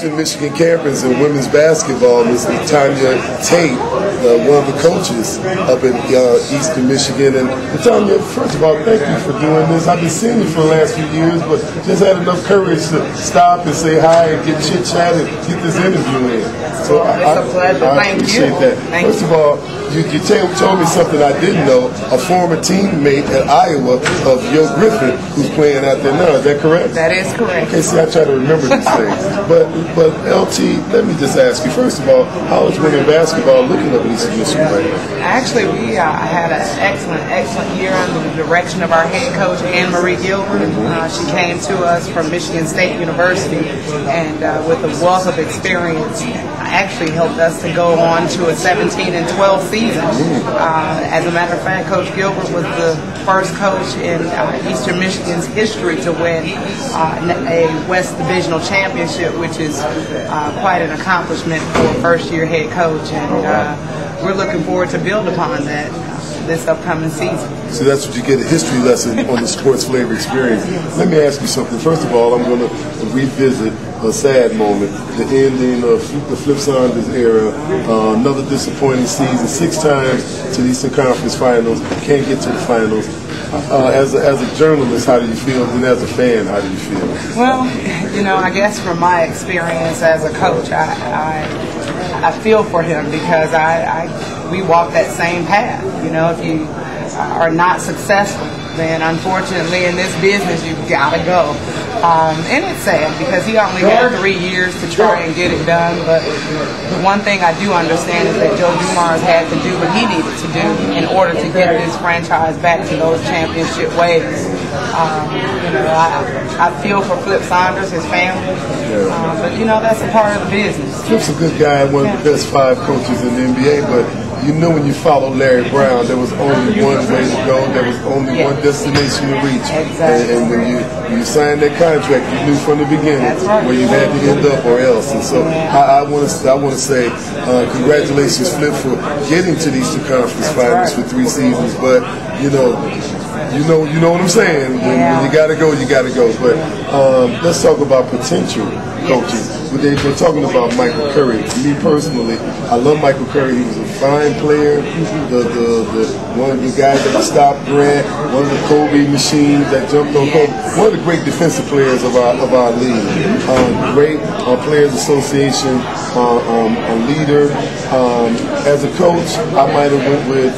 Eastern Michigan campus in women's basketball, Ms. LaTonya Tate, one of the coaches up in Eastern Michigan. And LaTonya, first of all, thank you for doing this. I've been seeing you for the last few years, but just had enough courage to stop and say hi and get chit-chat and get this interview in. So it's a pleasure. I appreciate that. First of all, you told me something I didn't know, a former teammate at Iowa of Yo Griffin, who's playing out there now. Is that correct? That is correct. Okay, see, I try to remember these things. But LT, let me just ask you, first of all, how is women basketball looking up at Eastern Michigan right now? Actually, we had an excellent year under the direction of our head coach, Anne-Marie Gilbert. She came to us from Michigan State University, and with a wealth of experience, actually helped us to go on to a 17-12 season. As a matter of fact, Coach Gilbert was the first coach in Eastern Michigan's history to win a West Divisional championship, which is quite an accomplishment for a first-year head coach, and we're looking forward to build upon that this upcoming season. So that's what you get, a history lesson on the Sports Flavor experience. Let me ask you something. First of all, I'm going to revisit a sad moment, the ending of the Flip Saunders era, another disappointing season, 6 times to the Eastern Conference Finals, can't get to the finals. As a journalist, how do you feel? And as a fan, how do you feel? Well, you know, I guess from my experience as a coach, I feel for him because we walk that same path. You know, if you are not successful, then unfortunately in this business you've got to go. And it's sad because he only had 3 years to try and get it done, but the one thing I do understand is that Joe Dumars had to do what he needed to do in order to get this franchise back to those championship ways. You know, I feel for Flip Saunders, his family, but you know, that's a part of the business. Flip's a good guy, one of the best 5 coaches in the NBA, but you know when you follow Larry Brown, there was only one way to go, there was only one destination to reach. Exactly. And when you signed that contract, you knew from the beginning where you had to end up or else. And so I want to say congratulations, Flip, for getting to the Eastern Conference Finals for 3 seasons. But you know what I'm saying. When you gotta go, you gotta go. But let's talk about potential coaches. They're talking about Michael Curry. Me personally, I love Michael Curry. He was a fine player. One of the guys that stopped Grant. One of the Kobe machines that jumped on Kobe. One of the great defensive players of our league. Great Players Association leader. As a coach, I might have went with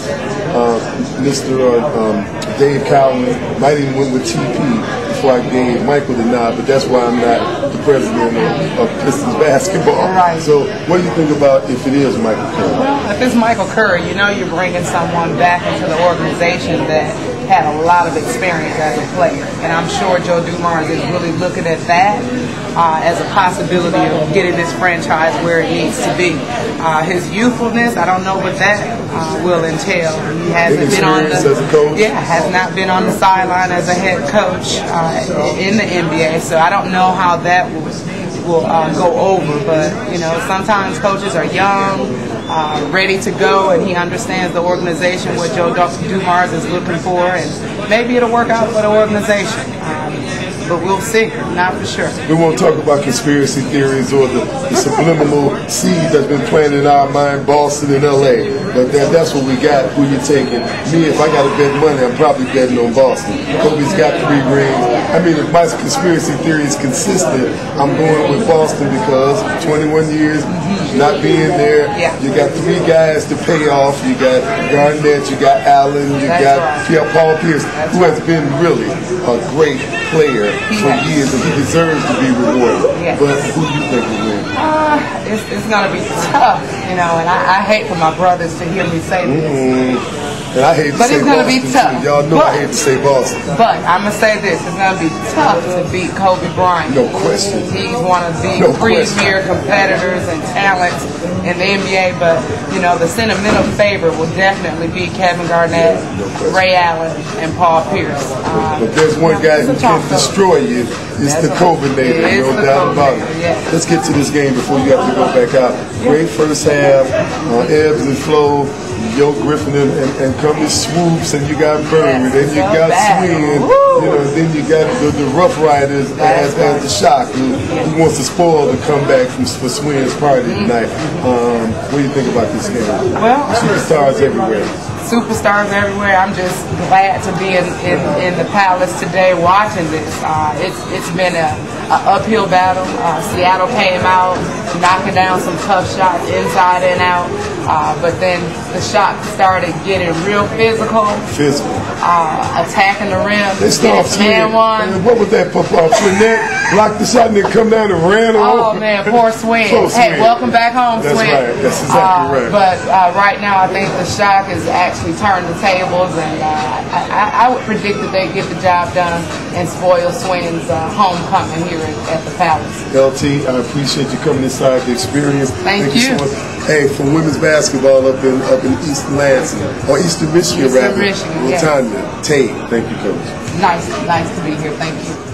Mr. Dave Cowlin. Might even went with TP before I gave Michael the nod, but that's why I'm not the president of Pistons basketball. Right. So what do you think about if it is Michael Curry? Well, if it's Michael Curry, you know you're bringing someone back into the organization that had a lot of experience as a player. And I'm sure Joe Dumars is really looking at that as a possibility of getting this franchise where it needs to be. His youthfulness, I don't know what that will entail. He hasn't been on has not been on the sideline as a head coach in the NBA, so I don't know how that will go over. But you know, sometimes coaches are young, ready to go, and he understands the organization, what Joe Dumars is looking for, and maybe it'll work out for the organization. But we'll see, not for sure. We won't talk about conspiracy theories or the subliminal seed that's been planted in our mind, Boston and LA. But that's what we got, who you taking. Me, if I got to bet money, I'm probably betting on Boston. Kobe's got 3 rings. I mean, if my conspiracy theory is consistent, I'm going with Boston because 21 years not being there. You got 3 guys to pay off. You got Garnett, you got Allen, you got Paul Pierce, who has been really a great player for years, and he deserves to be rewarded. But who do you think will win? It's going to be tough, you know, and I hate for my brothers to hear me say this. And I hate to say it's going to be tough. Y'all know I hate to say Boston. But I'm going to say this. It's going to be tough to beat Kobe Bryant. No question. He's one of the premier competitors and talents in the NBA. But, you know, the sentimental favorite will definitely be Kevin Garnett, Ray Allen, and Paul Pierce. But there's one guy who can destroy you. It's the Kobe-nator, no doubt about it. Let's get to this game before you have to go back out. Great first half, ebbs and flow. Yo Griffin and Company swoops, and you got Murray, then you got Swin, then you got the Rough Riders as the shock, who wants to spoil the comeback for Swin's party tonight. What do you think about this game? Well, superstars everywhere. Superstars everywhere. I'm just glad to be in the Palace today watching this. It's been an uphill battle. Seattle came out knocking down some tough shots inside and out, but then the shot started getting real physical. Attacking the rim. They started swinging. What was that? Swinette blocked the shot and then come down and ran over. Oh man, poor Swin. Hey, welcome back home, Swin. That's right. That's exactly right. But right now, I think the shock is actually turning the tables, and I would predict that they get the job done and spoil Swin's homecoming here at the Palace. LT, I appreciate you coming inside the experience. Thank you. So much. Hey, from women's basketball up in East Lansing, or Eastern Michigan, rather. LaTonya, Tate, thank you, Coach. Nice to be here. Thank you.